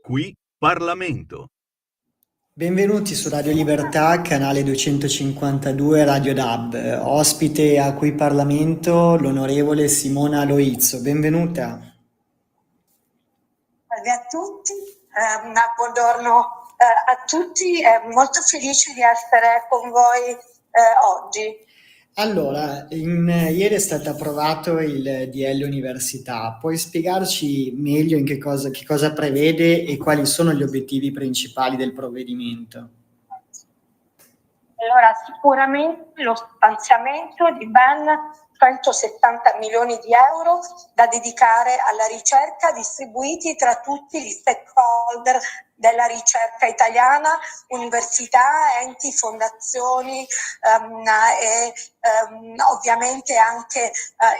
Qui Parlamento. Benvenuti su Radio Libertà, canale 252 Radio DAB. Ospite a Qui Parlamento l'onorevole Simona Loizzo. Benvenuta. Salve a tutti, buongiorno a tutti, molto felice di essere con voi oggi. Allora, ieri è stato approvato il DL Università. Puoi spiegarci meglio che cosa prevede e quali sono gli obiettivi principali del provvedimento? Allora, sicuramente lo stanziamento di ben 170 milioni di euro da dedicare alla ricerca, distribuiti tra tutti gli stakeholder della ricerca italiana, università, enti, fondazioni e ovviamente anche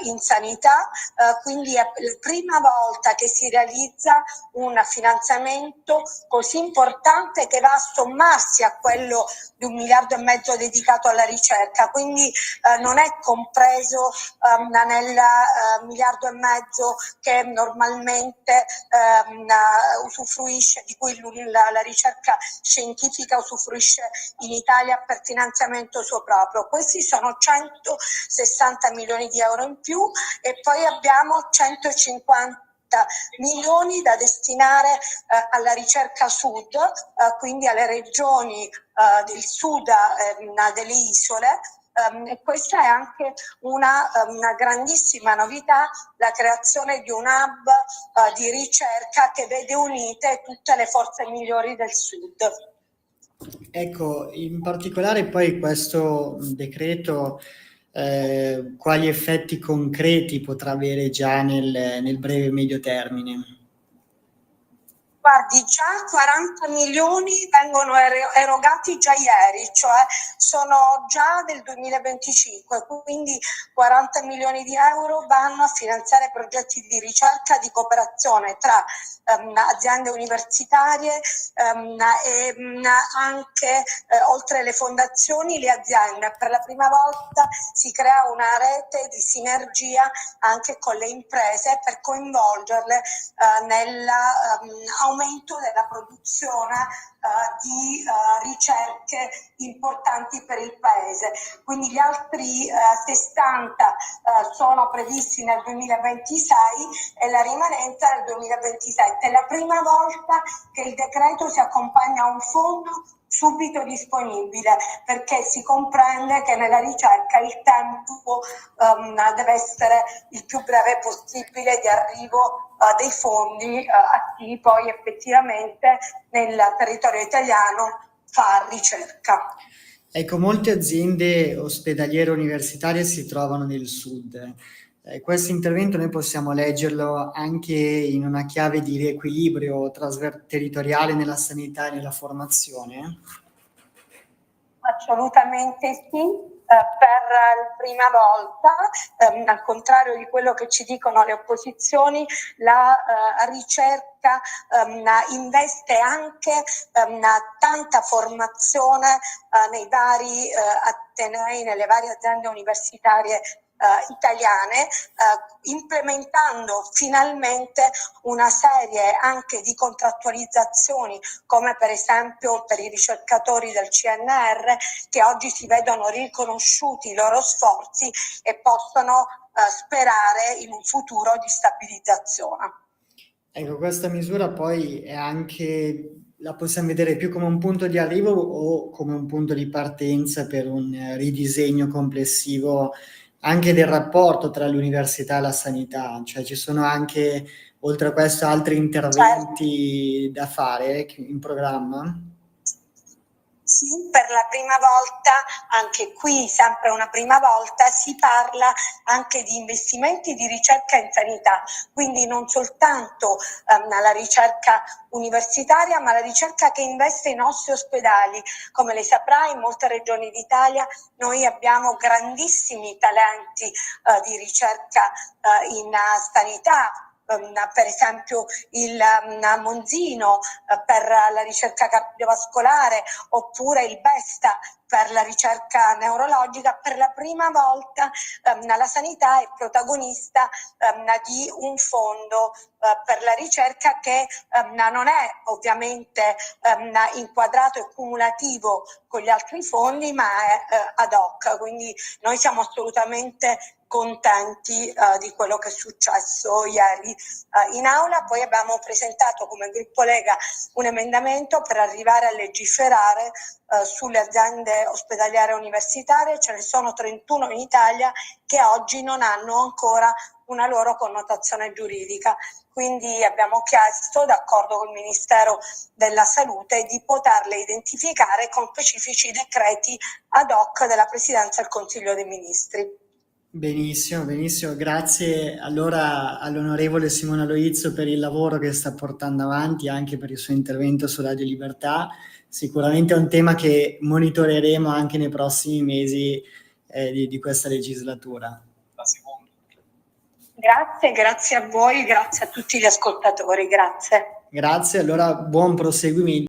in sanità. Quindi è la prima volta che si realizza un finanziamento così importante che va a sommarsi a quello di 1,5 miliardi dedicato alla ricerca, quindi non è compreso nel 1,5 miliardi che normalmente usufruisce, di cui la ricerca scientifica usufruisce in Italia per finanziamento suo proprio. Questi sono 160 milioni di euro in più e poi abbiamo 150 milioni da destinare alla ricerca sud, quindi alle regioni del sud delle isole. E questa è anche una grandissima novità, la creazione di un hub di ricerca che vede unite tutte le forze migliori del sud. Ecco, in particolare poi questo decreto quali effetti concreti potrà avere già nel breve e medio termine? Guardi, già 40 milioni vengono erogati già ieri, cioè sono già del 2025, quindi 40 milioni di euro vanno a finanziare progetti di ricerca, di cooperazione tra aziende universitarie e anche oltre le fondazioni, le aziende. Per la prima volta si crea una rete di sinergia anche con le imprese per coinvolgerle nell'aumento della produzione di ricerche importanti per il Paese. Quindi gli altri 60 sono previsti nel 2026 e la rimanenza nel 2027. È la prima volta che il decreto si accompagna a un fondo subito disponibile, perché si comprende che nella ricerca il tempo deve essere il più breve possibile di arrivo dei fondi a chi poi effettivamente nel territorio italiano fa ricerca. Ecco, molte aziende ospedaliere universitarie si trovano nel sud. Questo intervento noi possiamo leggerlo anche in una chiave di riequilibrio territoriale nella sanità e nella formazione? Assolutamente sì. Per la prima volta, al contrario di quello che ci dicono le opposizioni, la ricerca investe anche tanta formazione nei vari atenei, nelle varie aziende universitarie italiane, implementando finalmente una serie anche di contrattualizzazioni, come per esempio per i ricercatori del CNR, che oggi si vedono riconosciuti i loro sforzi e possono sperare in un futuro di stabilizzazione. Ecco, questa misura poi è anche, la possiamo vedere più come un punto di arrivo o come un punto di partenza per un ridisegno complessivo anche del rapporto tra l'università e la sanità, cioè ci sono anche, oltre a questo, altri interventi da fare in programma? Sì, per la prima volta, anche qui sempre una prima volta, si parla anche di investimenti di ricerca in sanità, quindi non soltanto la ricerca universitaria, ma la ricerca che investe i nostri ospedali. Come lei saprà, in molte regioni d'Italia noi abbiamo grandissimi talenti di ricerca in sanità, per esempio il Monzino per la ricerca cardiovascolare, oppure il Besta per la ricerca neurologica. Per la prima volta la sanità è protagonista di un fondo per la ricerca che non è ovviamente inquadrato e cumulativo con gli altri fondi, ma è ad hoc. Quindi noi siamo assolutamente contenti di quello che è successo ieri in aula. Poi abbiamo presentato come gruppo Lega un emendamento per arrivare a legiferare sulle aziende ospedaliere universitarie. Ce ne sono 31 in Italia che oggi non hanno ancora una loro connotazione giuridica. Quindi abbiamo chiesto, d'accordo col Ministero della Salute, di poterle identificare con specifici decreti ad hoc della Presidenza del Consiglio dei Ministri. Benissimo, benissimo. Grazie allora all'onorevole Simona Loizzo per il lavoro che sta portando avanti, anche per il suo intervento su Radio Libertà. Sicuramente è un tema che monitoreremo anche nei prossimi mesi di questa legislatura. Grazie a voi, grazie a tutti gli ascoltatori, grazie. Grazie, allora buon proseguimento.